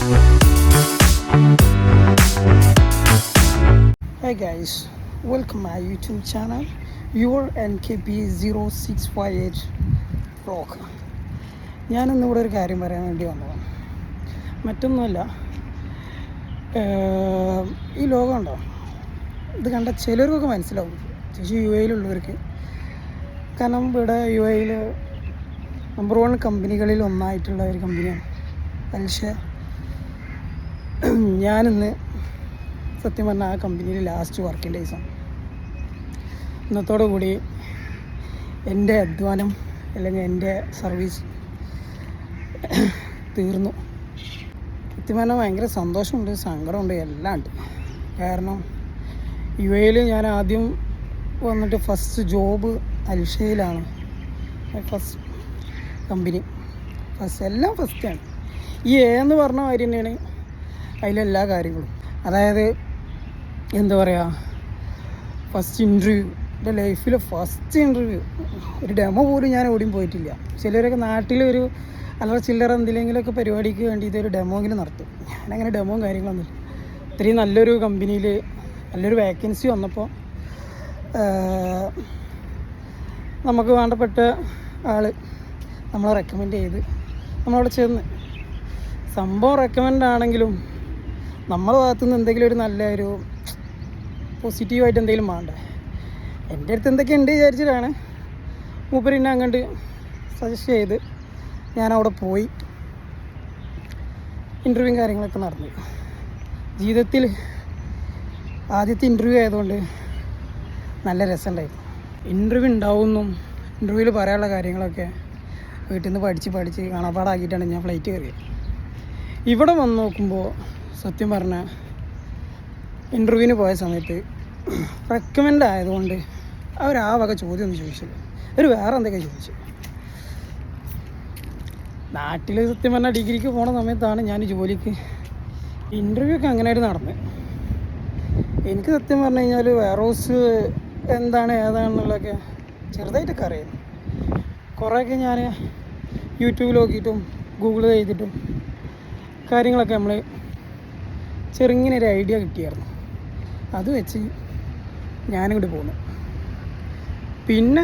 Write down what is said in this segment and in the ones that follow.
Hi guys, welcome my YouTube channel, your NKP0658 vlog. ഞാനിന്നിവിടെ ഒരു കാര്യം പറയാൻ വേണ്ടി വന്നതാണ്. മറ്റൊന്നുമല്ല, ഈ ലോകം ഉണ്ടോ, ഇത് കണ്ട ചിലർക്കൊക്കെ മനസ്സിലാവും, ചേച്ചി യു എയിലുള്ളവർക്ക്. കാരണം ഇവിടെ യു എയിൽ നമ്പർ 1 കമ്പനികളിൽ ഒന്നായിട്ടുള്ള ഒരു കമ്പനിയാണ്. പക്ഷേ ഞാനിന്ന് സത്യം പറഞ്ഞാൽ ആ കമ്പനിയിൽ ലാസ്റ്റ് വർക്കിംഗ് ഡേയ്സാണ്. ഇന്നത്തോടു കൂടി എൻ്റെ അധ്വാനം അല്ലെങ്കിൽ എൻ്റെ സർവീസ് തീർന്നു. സത്യം പറഞ്ഞാൽ ഭയങ്കര സന്തോഷമുണ്ട്, സങ്കടമുണ്ട്, എല്ലാം ഉണ്ട്. കാരണം യു എയിൽ ഞാൻ ആദ്യം വന്നിട്ട് ഫസ്റ്റ് ജോബ് അൽഷയിലാണ്. ഫസ്റ്റ് കമ്പനി, എല്ലാം ഫസ്റ്റാണ്. ഈ എന്ന് പറഞ്ഞ കാര്യം തന്നെയാണ് അതിലെല്ലാ കാര്യങ്ങളും. അതായത് എന്താ പറയുക, ഫസ്റ്റ് ഇൻ്റർവ്യൂ, എൻ്റെ ലൈഫിലെ ഫസ്റ്റ് ഇൻ്റർവ്യൂ. ഒരു ഡെമോ പോലും ഞാൻ എവിടെയും പോയിട്ടില്ല. ചിലരൊക്കെ നാട്ടിലൊരു അല്ലറ ചില്ലറ എന്തെങ്കിലുമൊക്കെ പരിപാടിക്ക് വേണ്ടിയിട്ട് ഒരു ഡെമോങ്കിലും നടത്തും. ഞാനങ്ങനെ ഡെമോയും കാര്യങ്ങളൊന്നുമില്ല. ഇത്രയും നല്ലൊരു കമ്പനിയിൽ നല്ലൊരു വേക്കൻസി വന്നപ്പോൾ നമുക്ക് വേണ്ടപ്പെട്ട ആൾ നമ്മളെ റെക്കമെൻഡ് ചെയ്ത് നമ്മളവിടെ ചെന്ന്. സംഭവം റെക്കമെൻഡ് ആണെങ്കിലും നമ്മളെ ഭാഗത്തുനിന്ന് എന്തെങ്കിലും ഒരു നല്ലൊരു പോസിറ്റീവായിട്ട് എന്തെങ്കിലും വേണ്ടേ. എൻ്റെ അടുത്ത് എന്തൊക്കെ ഉണ്ട് വിചാരിച്ചിട്ടാണ് മൂപ്പര് എന്നെ അങ്ങോട്ട് സജസ്റ്റ് ചെയ്ത് ഞാനവിടെ പോയി. ഇൻ്റർവ്യൂവും കാര്യങ്ങളൊക്കെ നടന്നു. ജീവിതത്തിൽ ആദ്യത്തെ ഇൻ്റർവ്യൂ ആയതുകൊണ്ട് നല്ല രസമുണ്ടായിരുന്നു. ഇൻ്റർവ്യൂ ഉണ്ടാവുമെന്നും ഇൻ്റർവ്യൂവിൽ പറയാനുള്ള കാര്യങ്ങളൊക്കെ വീട്ടിൽ നിന്ന് പഠിച്ച് കാണാപ്പാടാക്കിയിട്ടാണ് ഞാൻ ഫ്ലൈറ്റ് കയറിയത്. ഇവിടെ വന്ന് നോക്കുമ്പോൾ സത്യം പറഞ്ഞാൽ ഇൻ്റർവ്യൂവിന് പോയ സമയത്ത് റെക്കമെൻഡ് ആയതുകൊണ്ട് അവർ ആ വക ചോദ്യമൊന്നും ചോദിച്ചില്ല. അവർ വേറെ എന്തൊക്കെ ചോദിച്ചു. നാട്ടിൽ സത്യം പറഞ്ഞാൽ ഡിഗ്രിക്ക് പോണ സമയത്താണ് ഞാൻ ജോലിക്ക് ഇൻ്റർവ്യൂ ഒക്കെ അങ്ങനെയായിട്ട് നടന്നത്. എനിക്ക് സത്യം പറഞ്ഞു കഴിഞ്ഞാൽ വെയർഹൗസ് എന്താണ് ഏതാണെന്നുള്ളതൊക്കെ ചെറുതായിട്ടൊക്കെ അറിയാം. കുറേയൊക്കെ ഞാൻ യൂട്യൂബിൽ നോക്കിയിട്ടും ഗൂഗിൾ ചെയ്തിട്ടും കാര്യങ്ങളൊക്കെ നമ്മൾ ചെറുങ്ങനെ ഒരു ഐഡിയ കിട്ടിയായിരുന്നു. അത് വെച്ച് ഞാനിങ്ങോട്ട് പോന്നു. പിന്നെ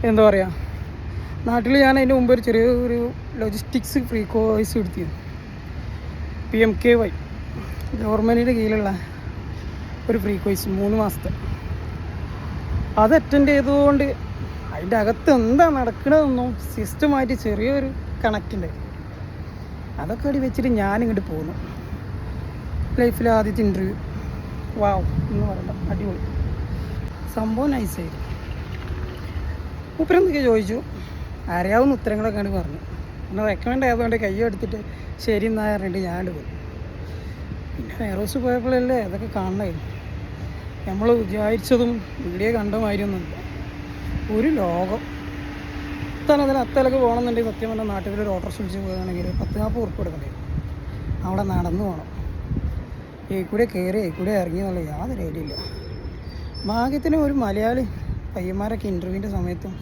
എന്താ പറയുക, നാട്ടിൽ ഞാൻ അതിൻ്റെ മുമ്പ് ഒരു ചെറിയൊരു ലോജിസ്റ്റിക്സ് ഫ്രീ കോഴ്സ് എടുത്തിരുന്നു. PMKY ഗവൺമെൻറ്റിൻ്റെ കീഴിലുള്ള ഒരു ഫ്രീ കോഴ്സ് 3 മാസത്തെ. അത് അറ്റൻഡ് ചെയ്തതുകൊണ്ട് അതിൻ്റെ അകത്ത് എന്താ നടക്കണതെന്നും സിസ്റ്റമായിട്ട് ചെറിയൊരു കണക്റ്റ് ഉണ്ട്. അതൊക്കെ അടി വെച്ചിട്ട് ഞാനിങ്ങോട്ട് പോന്നു. ലൈഫിലെ ആദ്യത്തെ ഇൻ്റർവ്യൂ വാവ് എന്ന് പറയണ്ട, അടിപൊളി സംഭവം, നൈസായിരുന്നു. മൂപ്പരെന്തൊക്കെ ചോദിച്ചു, അറിയാവുന്ന ഉത്തരങ്ങളൊക്കെയാണ് പറഞ്ഞു. പിന്നെ റെക്കമെൻഡ് ആയതുകൊണ്ട് കൈ എടുത്തിട്ട് ശരി എന്നാ പറഞ്ഞിട്ട് ഞാനിട്ട് പോയി. പിന്നെ വെയർഹൗസ് പോയപ്പോഴല്ലേ അതൊക്കെ കാണണമായിരുന്നു. നമ്മൾ വിചാരിച്ചതും വീഡിയോ കണ്ട മാതിരിയൊന്നുമില്ല. ഒരു ലോകം അത്തലൊക്കെ പോകണമെന്നുണ്ടെങ്കിൽ സത്യം പറഞ്ഞാൽ നാട്ടിലൊരു ഓട്ടോറിക്ഷ വിളിച്ച് പോകുകയാണെങ്കിൽ 10-40 ഉറുപ്പിക കൊടുക്കണ്ടേ. അവിടെ നടന്നു പോകണം. കൂടെ കയറി കൂടെ ഇറങ്ങി എന്നുള്ള യാതൊരു ഐഡിയ ഇല്ല. ഭാഗ്യത്തിന് ഒരു മലയാളി പയ്യന്മാരൊക്കെ ഇൻ്റർവ്യൂവിൻ്റെ സമയത്തും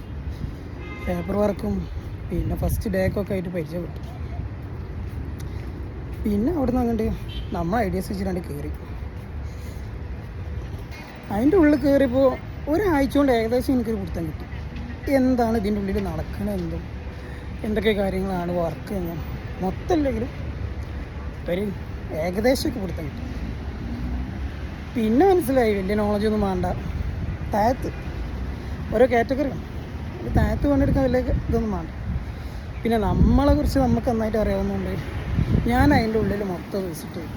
പേപ്പർ വർക്കും പിന്നെ ഫസ്റ്റ് ഡേക്കൊക്കെ ആയിട്ട് പരിചയപ്പെട്ടു. പിന്നെ അവിടെ നിന്ന് അങ്ങോട്ട് നമ്മൾ ഐഡിയാസ് വെച്ചിട്ടാണ്ട് കയറി. അതിൻ്റെ ഉള്ളിൽ കയറിയപ്പോൾ ഒരാഴ്ച കൊണ്ട് ഏകദേശം എനിക്കൊരു പിടുത്തം കിട്ടി. എന്താണ് ഇതിൻ്റെ ഉള്ളിൽ നടക്കണമെന്നും എന്തൊക്കെ കാര്യങ്ങളാണ് വർക്ക് എന്നും മൊത്തമല്ലെങ്കിലും ഒരു ഏകദേശമൊക്കെ പിടുത്തം കിട്ടി. പിന്നെ മനസ്സിലായി വലിയ നോളജൊന്നും വേണ്ട. താഴത്ത് ഓരോ കാറ്റഗറിയാണ്, താഴത്ത് പണിയെടുക്കാൻ വലിയ ഇതൊന്നും വേണ്ട. പിന്നെ നമ്മളെക്കുറിച്ച് നമുക്ക് നന്നായിട്ട് അറിയാവുന്നതുകൊണ്ട് ഞാൻ അതിൻ്റെ ഉള്ളിൽ മൊത്തം വിസിറ്റ് ചെയ്തു.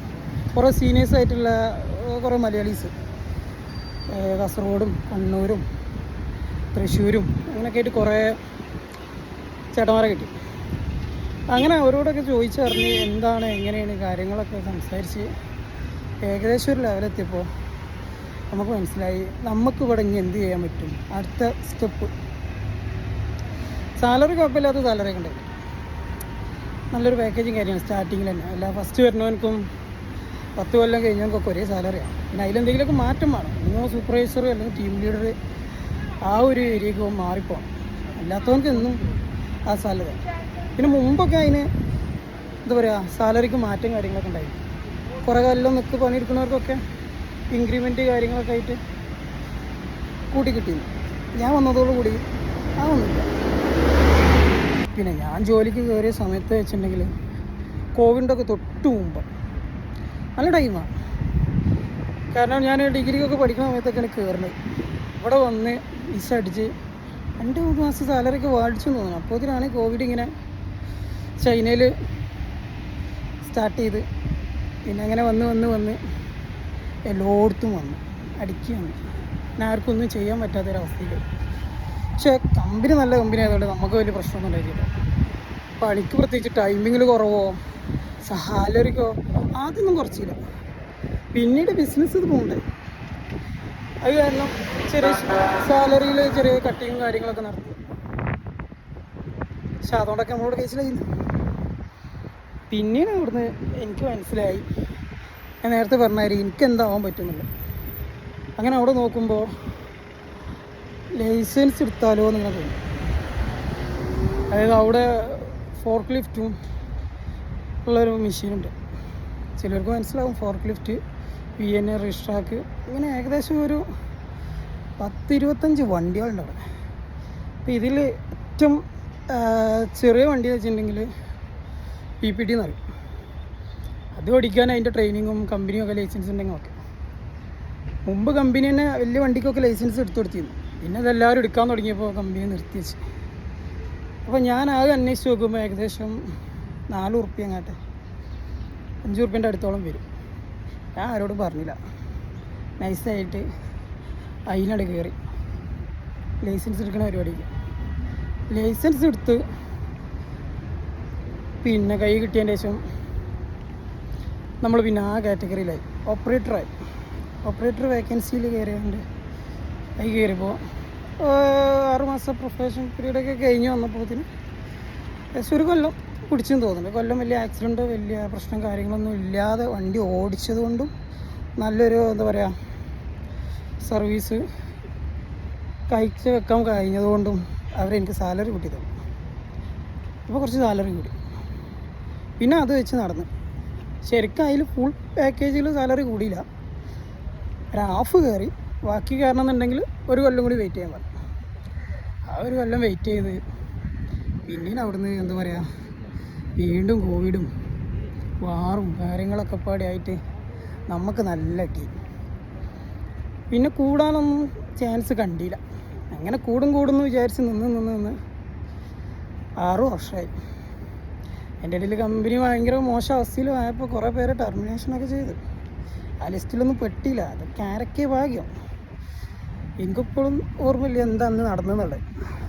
കുറേ സീനിയേഴ്സായിട്ടുള്ള കുറേ മലയാളീസ് കാസർഗോഡും കണ്ണൂരും തൃശ്ശൂരും അങ്ങനെയൊക്കെ ആയിട്ട് കുറേ ചേട്ടന്മാരെ കിട്ടി. അങ്ങനെ അവരോടൊക്കെ ചോദിച്ചറിഞ്ഞ് എന്താണ് എങ്ങനെയാണ് കാര്യങ്ങളൊക്കെ സംസാരിച്ച് ഏകദേശം ഒരു ലെവലെത്തിയപ്പോൾ നമുക്ക് മനസ്സിലായി നമുക്ക് ഇവിടെ ഇനി എന്ത് ചെയ്യാൻ പറ്റും. അടുത്ത സ്റ്റെപ്പ് സാലറി കുഴപ്പമില്ലാത്ത സാലറി ഒക്കെ ഉണ്ടായിരുന്നു. നല്ലൊരു പാക്കേജും കാര്യമാണ് സ്റ്റാർട്ടിങ്ങിൽ തന്നെ. അല്ല ഫസ്റ്റ് വരുന്നവനക്കും 10 കൊല്ലം കഴിഞ്ഞവനക്കൊക്കെ ഒരേ സാലറിയാണ്. പിന്നെ അതിലെന്തെങ്കിലുമൊക്കെ മാറ്റം വേണം. നിങ്ങൾ സൂപ്പർവൈസർ അല്ലെങ്കിൽ ടീം ലീഡർ ആ ഒരു ഏരിയക്ക് മാറിപ്പോകണം. അല്ലാത്തവർക്ക് എന്നും ആ സാലറി. പിന്നെ മുമ്പൊക്കെ അതിന് എന്താ പറയുക, സാലറിക്ക് മാറ്റം കാര്യങ്ങളൊക്കെ ഉണ്ടായി. കുറേ കാലം പണിയെടുക്കുന്നവർക്കൊക്കെ ഇൻക്രിമെൻറ്റ് കാര്യങ്ങളൊക്കെ ആയിട്ട് കൂട്ടി കിട്ടിയിരുന്നു. ഞാൻ വന്നതോടുകൂടി അതൊന്നുമില്ല. പിന്നെ ഞാൻ ജോലിക്ക് കയറിയ സമയത്ത് വെച്ചിട്ടുണ്ടെങ്കിൽ കോവിഡൊക്കെ തൊട്ട് മുമ്പ് നല്ല ടൈമാണ്. കാരണം ഞാൻ ഡിഗ്രിക്കൊക്കെ പഠിക്കുന്ന സമയത്തൊക്കെയാണ് കയറുന്നത്. ഇവിടെ വന്ന് വിസ അടിച്ച് 2-3 മാസം സാലറിയൊക്കെ വാടിച്ചു തോന്നുന്നു. അപ്പോഴത്തേനാണ് കോവിഡ് ഇങ്ങനെ ചൈനയിൽ സ്റ്റാർട്ട് ചെയ്ത് പിന്നെ അങ്ങനെ വന്ന് എല്ലായിടത്തും വന്നു അടിക്കുകയാണ്. പിന്നെ ആർക്കും ഒന്നും ചെയ്യാൻ പറ്റാത്തൊരവസ്ഥയിൽ. പക്ഷേ കമ്പനി നല്ല കമ്പനി ആയതുകൊണ്ട് നമുക്ക് വലിയ പ്രശ്നമൊന്നും ഉണ്ടായിട്ടില്ല. പണിക്ക് പ്രത്യേകിച്ച് ടൈമിങ്ങിൽ കുറവോ സാലറിക്കോ അതൊന്നും കുറച്ചില്ല. പിന്നീട് ബിസിനസ് ഇത് പോകണ്ടേ, അത് കാരണം ചെറിയ സാലറിയിൽ ചെറിയ കട്ടിങ്ങും കാര്യങ്ങളൊക്കെ നടത്തി. പക്ഷെ അതുകൊണ്ടൊക്കെ നമ്മളോട് കേസിലായിരുന്നു. പിന്നീട് ഇവിടുന്ന് എനിക്ക് മനസ്സിലായി, ഞാൻ നേരത്തെ പറഞ്ഞാൽ എനിക്ക് എന്താവാൻ പറ്റുന്നില്ല. അങ്ങനെ അവിടെ നോക്കുമ്പോൾ ലൈസൻസ് എടുത്താലോ എന്നിങ്ങനെ തോന്നി. അതായത് അവിടെ ഫോർക്ക് ലിഫ്റ്റും ഉള്ളൊരു മെഷീനുണ്ട്. ചിലർക്ക് മനസ്സിലാവും. ഫോർക്ക് ലിഫ്റ്റ്, VNA, റിസ്ട്രാക്ക്, ഇങ്ങനെ ഏകദേശം ഒരു 10-25 വണ്ടികളുണ്ട് അവിടെ. അപ്പോൾ ഇതിൽ ഏറ്റവും ചെറിയ വണ്ടി എന്ന് വെച്ചിട്ടുണ്ടെങ്കിൽ PPT എന്ന് പറയും. അത് ഓടിക്കാൻ അതിൻ്റെ ട്രെയിനിങ്ങും കമ്പനിയും ഒക്കെ ലൈസൻസ് ഉണ്ടെങ്കിൽ ഓക്കെ. മുമ്പ് കമ്പനി തന്നെ വലിയ വണ്ടിക്കൊക്കെ ലൈസൻസ് എടുത്തു കൊടുത്തിരുന്നു. പിന്നെ അതെല്ലാവരും എടുക്കാൻ തുടങ്ങിയപ്പോൾ കമ്പനി നിർത്തി വെച്ച്. അപ്പോൾ ഞാൻ ആകെ അന്വേഷിച്ച് നോക്കുമ്പോൾ ഏകദേശം 4 ഉറുപ്പ്യ അങ്ങാട്ടെ 5 ഉറുപ്പ്യൻ്റെ അടുത്തോളം വരും. ഞാൻ ആരോടും പറഞ്ഞില്ല, നൈസായിട്ട് അതിനട് കയറി ലൈസൻസ് എടുക്കുന്ന പരിപാടിക്ക്. ലൈസൻസ് എടുത്ത് പിന്നെ കൈ കിട്ടിയതിന് ശേഷം നമ്മൾ പിന്നെ ആ കാറ്റഗറിയിലായി ഓപ്പറേറ്ററായി. ഓപ്പറേറ്റർ വേക്കൻസിയിൽ കയറിയുണ്ട്. അതിൽ കയറിയപ്പോൾ 6 മാസം പ്രൊഫഷൻ പീരീഡൊക്കെ കഴിഞ്ഞ് വന്നപ്പോഴത്തേന് ഏകദേശം ഒരു കൊല്ലം പിടിച്ചെന്ന് തോന്നുന്നുണ്ട്. കൊല്ലം വലിയ ആക്സിഡൻറ്റോ വലിയ പ്രശ്നം കാര്യങ്ങളൊന്നും ഇല്ലാതെ വണ്ടി ഓടിച്ചത് കൊണ്ടും നല്ലൊരു എന്താ പറയുക സർവീസ് കഴിച്ച് വെക്കാൻ കഴിഞ്ഞതുകൊണ്ടും അവരെനിക്ക് സാലറി കൂട്ടി തന്നു. അപ്പോൾ കുറച്ച് സാലറി കൂടി. പിന്നെ അത് വെച്ച് നടന്ന് ശരിക്കും അതിൽ ഫുൾ പാക്കേജിൽ സാലറി കൂടിയില്ല. ഒരു ഹാഫ് കയറി. ബാക്കി കയറണമെന്നുണ്ടെങ്കിൽ ഒരു കൊല്ലം കൂടി വെയിറ്റ് ചെയ്യാൻ പറഞ്ഞു. ആ ഒരു കൊല്ലം വെയിറ്റ് ചെയ്ത് പിന്നീട് അവിടുന്ന് എന്താ പറയുക വീണ്ടും കോവിഡും വാറും കാര്യങ്ങളൊക്കെ പാടിയായിട്ട് നമുക്ക് നല്ല ടീ. പിന്നെ കൂടാനൊന്നും ചാൻസ് കണ്ടില്ല. അങ്ങനെ കൂടുമെന്ന് വിചാരിച്ച് നിന്ന് 6 വർഷമായി. എൻ്റെ ഇടയിൽ കമ്പനി ഭയങ്കര മോശം അവസ്ഥയിലും ആയപ്പോൾ കുറേ പേരെ ടെർമിനേഷനൊക്കെ ചെയ്ത്. ആ ലിസ്റ്റിലൊന്നും പെട്ടില്ല. അതൊക്കെ ആരൊക്കെ ഭാഗ്യം. എനിക്കിപ്പോഴും ഓർമ്മയില്ല എന്താ അന്ന് നടന്നെന്നുള്ളത്.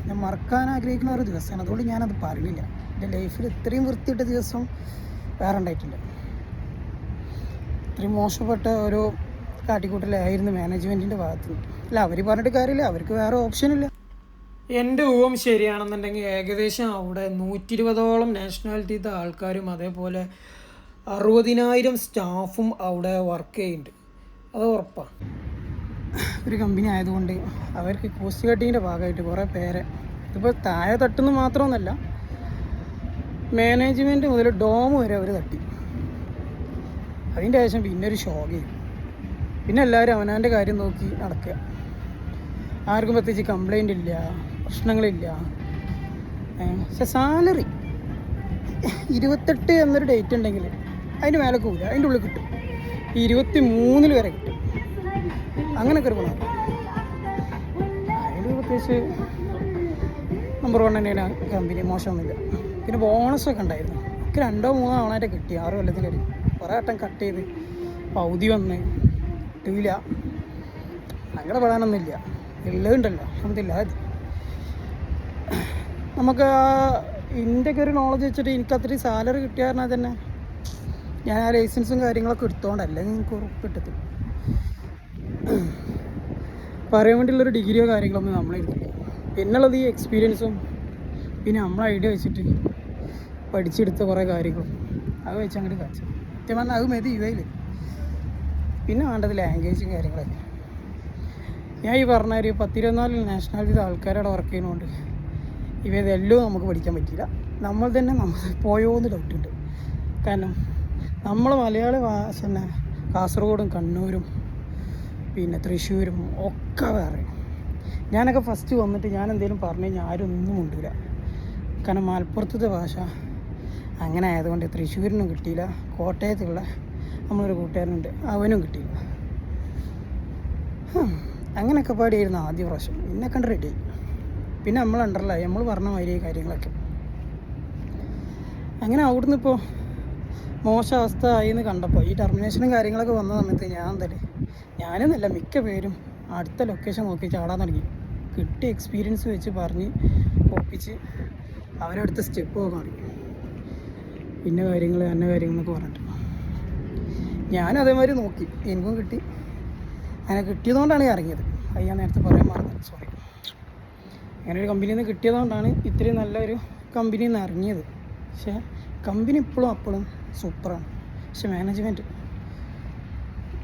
ഞാൻ മറക്കാൻ ആഗ്രഹിക്കുന്ന ഒരു ദിവസമാണ്. അതുകൊണ്ട് ഞാനത് പറയില്ല. എൻ്റെ ലൈഫിൽ ഇത്രയും വൃത്തിയിട്ട ദിവസം വേറെ ഉണ്ടായിട്ടില്ല. ഇത്രയും മോശപ്പെട്ട ഒരു കാട്ടിക്കൂട്ടലായിരുന്നു മാനേജ്മെൻറ്റിൻ്റെ ഭാഗത്ത് നിന്ന്. അല്ല, അവർ പറഞ്ഞിട്ട് കാര്യമില്ല, അവർക്ക് വേറെ ഓപ്ഷനില്ല. എൻ്റെ ഊഹം ശരിയാണെന്നുണ്ടെങ്കിൽ ഏകദേശം അവിടെ 120ഓളം നാഷണാലിറ്റിത്തെ ആൾക്കാരും അതേപോലെ 60,000 സ്റ്റാഫും അവിടെ വർക്ക് ചെയ്യുന്നുണ്ട്. അത് ഉറപ്പാണ്. ഒരു കമ്പനി ആയതുകൊണ്ട് അവർക്ക് കോസ്റ്റ് കട്ടിങ്ങിൻ്റെ ഭാഗമായിട്ട് കുറേ പേരെ ഇതിപ്പോൾ താഴെ തട്ടുന്നു മാത്രമൊന്നുമല്ല, മാനേജ്മെൻറ്റ് മുതൽ ഡോം വരെ അവർ തട്ടി. അതിൻ്റെ ശേഷം പിന്നെ ഒരു ഷോക്ക് ചെയ്യും. പിന്നെ എല്ലാവരും അവനവൻ്റെ കാര്യം നോക്കി നടക്കുക. ആർക്കും പ്രത്യേകിച്ച് കംപ്ലൈൻ്റ് ഇല്ല, പ്രശ്നങ്ങളില്ല. പക്ഷെ സാലറി 28 എന്നൊരു ഡേറ്റ് ഉണ്ടെങ്കിൽ അതിൻ്റെ മേലെ പോകില്ല, അതിൻ്റെ ഉള്ളിൽ കിട്ടും. 23 വരെ കിട്ടും. അങ്ങനെയൊക്കെ ഒരു ഗുണം. അതിൽ പ്രത്യേകിച്ച് നമ്പർ 1 തന്നെയാണ് കമ്പനി, മോശമൊന്നുമില്ല. പിന്നെ ബോണസൊക്കെ ഉണ്ടായിരുന്നു. എനിക്ക് 2-3 തവണയായിട്ട് കിട്ടി 6 കൊല്ലത്തിലടി. കുറേ വട്ടം കട്ട് ചെയ്ത് പൗതി വന്ന് കിട്ടില്ല. അങ്ങനെ പറയാനൊന്നുമില്ല, ഉള്ളതുണ്ടല്ലോ ഒന്നുമില്ല. അത് നമുക്ക് ഇതിൻ്റെയൊക്കെ ഒരു നോളജ് വെച്ചിട്ട് എനിക്ക് അത്രയും സാലറി കിട്ടിയ കാരണം തന്നെ ഞാൻ ആ ലൈസൻസും കാര്യങ്ങളൊക്കെ എടുത്തോണ്ടല്ല നിങ്ങൾക്ക് ഉറപ്പിട്ടത്. പറയാൻ വേണ്ടിയുള്ളൊരു ഡിഗ്രിയോ കാര്യങ്ങളൊന്നും നമ്മളെടുത്തില്ല. പിന്നുള്ളത് ഈ എക്സ്പീരിയൻസും പിന്നെ നമ്മളെ ഐഡിയ വെച്ചിട്ട് പഠിച്ചെടുത്ത കുറേ കാര്യങ്ങളും അത് വെച്ച് അങ്ങോട്ട് കാച്ചു. സത്യം പറഞ്ഞാൽ അത് മതി UAയിൽ. പിന്നെ വേണ്ടത് ലാംഗ്വേജും കാര്യങ്ങളൊക്കെ. ഞാൻ ഈ പറഞ്ഞ ഒരു 10-24 നാഷണാലിറ്റി ആൾക്കാരവിടെ വർക്ക് ചെയ്യുന്നതുകൊണ്ട് ഇവയെല്ലാം നമുക്ക് പഠിക്കാൻ പറ്റില്ല. നമ്മൾ തന്നെ പോയോന്ന് ഡൗട്ടുണ്ട്. കാരണം നമ്മൾ മലയാളി ഭാഷ തന്നെ കാസർഗോഡും കണ്ണൂരും പിന്നെ തൃശ്ശൂരും ഒക്കെ വേറെ. ഞാനൊക്കെ ഫസ്റ്റ് വന്നിട്ട് ഞാൻ എന്തെങ്കിലും പറഞ്ഞു കഴിഞ്ഞാൽ ആരും ഒന്നും കൊണ്ടില്ല. കാരണം മലപ്പുറത്തെ ഭാഷ അങ്ങനെ ആയതുകൊണ്ട് തൃശ്ശൂരിനും കിട്ടിയില്ല. കോട്ടയത്തുള്ള നമ്മളൊരു കൂട്ടുകാരനുണ്ട്, അവനും കിട്ടിയില്ല. അങ്ങനെയൊക്കെ പാടിയായിരുന്നു ആദ്യ പ്രാവശ്യം. പിന്നെ കണ്ട് റെഡി. പിന്നെ നമ്മൾ അണ്ടറിലായി, നമ്മൾ പറഞ്ഞ മാതിരി കാര്യങ്ങളൊക്കെ. അങ്ങനെ അവിടുന്ന് ഇപ്പോൾ മോശം അവസ്ഥ ആയി എന്ന് കണ്ടപ്പോൾ ഈ ടെർമിനേഷനും കാര്യങ്ങളൊക്കെ വന്ന സമയത്ത് ഞാനെന്നല്ല മിക്ക പേരും അടുത്ത ലൊക്കേഷൻ നോക്കി ചാടാൻ തുടങ്ങി. കിട്ടിയ എക്സ്പീരിയൻസ് വെച്ച് പറഞ്ഞ് ഒപ്പിച്ച് അവരടുത്ത സ്റ്റെപ്പ് നോക്കാൻ തുടങ്ങി. പിന്നെ കാര്യങ്ങളെന്നൊക്കെ പറഞ്ഞിട്ട് ഞാനും അതേമാതിരി നോക്കി, എനിക്കും കിട്ടി. അങ്ങനെ കിട്ടിയതുകൊണ്ടാണ് ഇറങ്ങിയത്. അത് ഞാൻ നേരത്തെ പറയാൻ മറന്നു, സോറി. അങ്ങനെ ഒരു കമ്പനിയിൽ നിന്ന് കിട്ടിയതുകൊണ്ടാണ് ഇത്രയും നല്ലൊരു കമ്പനിയിൽ നിന്ന് ഇറങ്ങിയത്. പക്ഷേ കമ്പനി അപ്പോഴും സൂപ്പറാണ്. പക്ഷെ മാനേജ്മെൻറ്റ്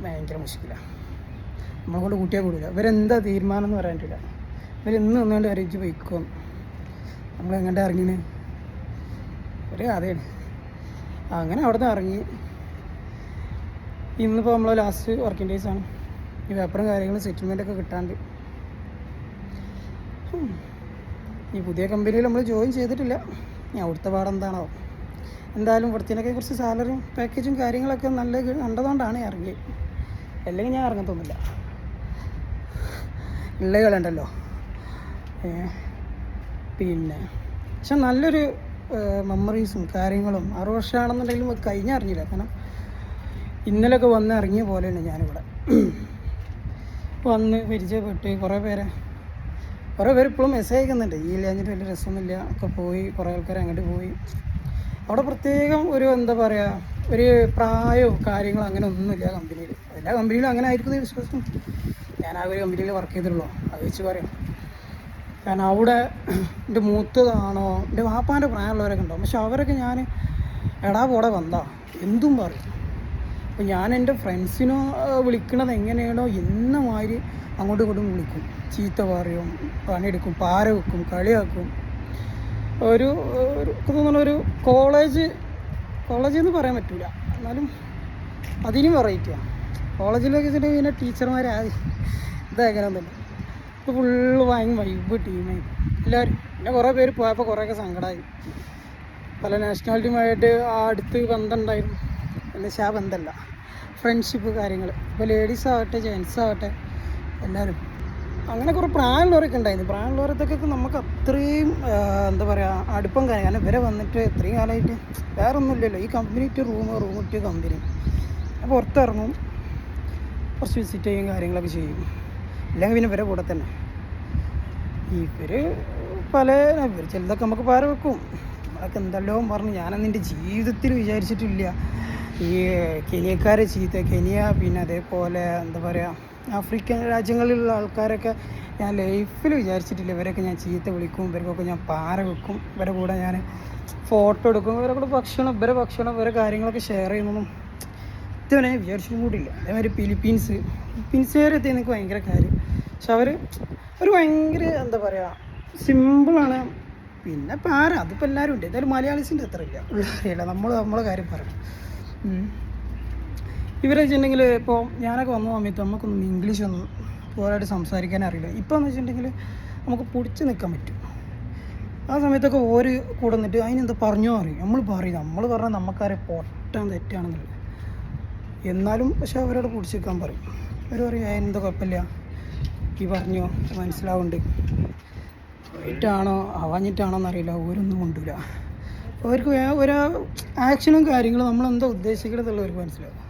ഭയങ്കര മുഷ്കിലാണ്. നമ്മളെ കൊണ്ട് കൂട്ടിയാൽ കൂടില്ല. ഇവരെന്താ തീരുമാനം എന്ന് പറയാൻ പറ്റില്ല. ഇവരെന്ന് വന്നുകൊണ്ട് അറിയിച്ച് പോയിക്കോന്ന്. നമ്മളെങ്ങോട്ട് ഇറങ്ങിന് ഒരു കഥയാണ്. അങ്ങനെ അവിടെ നിന്ന് ഇറങ്ങി. ഇന്നിപ്പോൾ നമ്മൾ ലാസ്റ്റ് വർക്കിംഗ് ഡേയ്സാണ്. ഈ പേപ്പറും കാര്യങ്ങളും സെറ്റിൽമെൻറ്റൊക്കെ കിട്ടാണ്ട്. ഈ പുതിയ കമ്പനിയിൽ നമ്മൾ ജോയിൻ ചെയ്തിട്ടില്ല. ഞാൻ അവിടുത്തെ പാടെന്താണോ. എന്തായാലും ഇവിടുത്തേനൊക്കെ കുറച്ച് സാലറിയും പാക്കേജും കാര്യങ്ങളൊക്കെ നല്ല കണ്ടതുകൊണ്ടാണ് ഇറങ്ങിയത്. അല്ലെങ്കിൽ ഞാൻ ഇറങ്ങത്തൊന്നുമില്ല. ഉള്ളകളുണ്ടല്ലോ. പിന്നെ പക്ഷെ നല്ലൊരു മെമ്മറീസും കാര്യങ്ങളും 6 വർഷമാണെന്നുണ്ടെങ്കിലും കഴിഞ്ഞറിഞ്ഞില്ല. കാരണം ഇന്നലെയൊക്കെ വന്ന് ഇറങ്ങിയ പോലെയാണ് ഞാനിവിടെ വന്ന് പരിചയപ്പെട്ട് കുറേ പേര് ഇപ്പോഴും മെസ്സേജ് അയക്കുന്നുണ്ട്. ഈ ഇല്ലാഞ്ഞിട്ട് വലിയ രസമൊന്നുമില്ല ഒക്കെ പോയി. കുറേ ആൾക്കാർ അങ്ങോട്ട് പോയി. അവിടെ പ്രത്യേകം ഒരു എന്താ പറയുക, ഒരു പ്രായവും കാര്യങ്ങളും അങ്ങനെ ഒന്നുമില്ല കമ്പനിയിൽ. എല്ലാ കമ്പനിയിലും അങ്ങനെ ആയിരിക്കും വിശ്വാസം. ഞാൻ ആ ഒരു കമ്പനിയിൽ വർക്ക് ചെയ്തിട്ടുള്ളൂ, അത് വെച്ച് പറയാം. കാരണം അവിടെ എൻ്റെ മൂത്തതാണോ എൻ്റെ വാപ്പാൻ്റെ പ്രായമുള്ളവരൊക്കെ ഉണ്ടാവും. പക്ഷെ അവരൊക്കെ ഞാൻ എടാ പോടെ വന്നാ എന്തും പറയും. അപ്പോൾ ഞാൻ എൻ്റെ ഫ്രണ്ട്സിനോ വിളിക്കണത് എങ്ങനെയാണോ എന്ന മാതിരി അങ്ങോട്ടും ഇങ്ങോട്ടും വിളിക്കും. ചീത്ത പറയും, പണിയെടുക്കും, പാര വെക്കും, കളിയാക്കും. ഒരു തോന്നുന്ന ഒരു കോളേജ് എന്ന് പറയാൻ പറ്റില്ല, എന്നാലും അതിനും വെറൈറ്റിയാണ്. കോളേജിലൊക്കെ വെച്ചിട്ടുണ്ടെങ്കിൽ പിന്നെ ടീച്ചർമാരായി ഇതെങ്ങനെ തന്നെ. ഇപ്പോൾ ഫുള്ള് ഭയങ്കര വൈബ് ടീമായി എല്ലാവരും. പിന്നെ കുറേ പേര് പോയപ്പോൾ കുറേയൊക്കെ സങ്കടമായി. പല നാഷണാലിറ്റിയുമായിട്ട് ആ അടുത്ത് ബന്ധം ഉണ്ടായിരുന്നു. എന്നുവെച്ചാൽ ആ ബന്ധമല്ല, ഫ്രണ്ട്ഷിപ്പ് കാര്യങ്ങൾ. ഇപ്പോൾ ലേഡീസ് ആവട്ടെ ജെൻസ് ആവട്ടെ എല്ലാവരും. അങ്ങനെ കുറേ പ്രായമുള്ളവരൊക്കെ ഉണ്ടായിരുന്നു. പ്രായമുള്ളവരത്തൊക്കെ നമുക്ക് അത്രയും എന്താ പറയുക അടുപ്പം കാര്യം. കാരണം ഇവരെ വന്നിട്ട് ഇത്രയും കാലമായിട്ട് വേറെ ഒന്നുമില്ലല്ലോ. ഈ company to room to company. അപ്പോൾ പുറത്തിറങ്ങും, കുറച്ച് വിസിറ്റ് ചെയ്യും, കാര്യങ്ങളൊക്കെ ചെയ്യും. ഇല്ലെങ്കിൽ പിന്നെ ഇവരെ കൂടെ തന്നെ ഇവർ ചിലതൊക്കെ നമുക്ക് പാര വെക്കും. നമ്മളൊക്കെ എന്തെല്ലോ പറഞ്ഞ് ഞാനന്ന് എൻ്റെ ജീവിതത്തിൽ വിചാരിച്ചിട്ടില്ല ഈ കെനിയക്കാരെ ചീത്ത. കെനിയ പിന്നെ അതേപോലെ എന്താ പറയുക ആഫ്രിക്കൻ രാജ്യങ്ങളിലുള്ള ആൾക്കാരൊക്കെ ഞാൻ ലൈഫിൽ വിചാരിച്ചിട്ടില്ല. ഇവരൊക്കെ ഞാൻ ചീത്ത വിളിക്കും, ഇവർക്കൊക്കെ ഞാൻ പാര വെക്കും, ഇവരെ കൂടെ ഞാൻ ഫോട്ടോ എടുക്കും, ഇവരെ കൂടെ ഭക്ഷണം ഇവരെ കാര്യങ്ങളൊക്കെ ഷെയർ ചെയ്യുന്നതും ഇതുവരെ വിചാരിച്ചിട്ടും കൂടിയില്ല. അതേമാതിരി ഫിലിപ്പീൻസുകാരെത്തി എനിക്ക് ഭയങ്കര കാര്യം. പക്ഷെ അവർ ഭയങ്കര എന്താ പറയുക സിമ്പിളാണ്. പിന്നെ പാര അതിപ്പോൾ എല്ലാവരും ഉണ്ട്. എന്തായാലും മലയാളീസിൻ്റെ അത്ര ഇല്ല, അറിയില്ല. നമ്മളെ കാര്യം പറയണം. ഇവരെ വെച്ചിട്ടുണ്ടെങ്കിൽ ഇപ്പോൾ ഞാനൊക്കെ വന്ന സമയത്ത് നമുക്കൊന്നും ഇംഗ്ലീഷൊന്നും പോരായിട്ട് സംസാരിക്കാൻ അറിയില്ല. ഇപ്പോൾ എന്ന് വെച്ചിട്ടുണ്ടെങ്കിൽ നമുക്ക് പിടിച്ച് നിൽക്കാൻ പറ്റും. ആ സമയത്തൊക്കെ ഓര് കൂടെ നിന്നിട്ട് അതിനെന്താ പറഞ്ഞോ അറിയും. നമ്മൾ പറഞ്ഞാൽ നമുക്കറിയാം പൊട്ടാൻ തെറ്റാണെന്നുള്ളത്. എന്നാലും പക്ഷെ അവരോട് പിടിച്ച് നിൽക്കാൻ പറയും. അവർ പറയും എന്താ കുഴപ്പമില്ല, ഈ പറഞ്ഞോ മനസ്സിലാവുന്നുണ്ട്, ആയിട്ടാണോ ആവാഞ്ഞിട്ടാണോ എന്നറിയില്ല. ഓരൊന്നും കൊണ്ടില്ല. അവർക്ക് ഒരു ആക്ഷനും കാര്യങ്ങളും നമ്മളെന്താ ഉദ്ദേശിക്കണമെന്നുള്ളവർക്ക് മനസ്സിലാവും.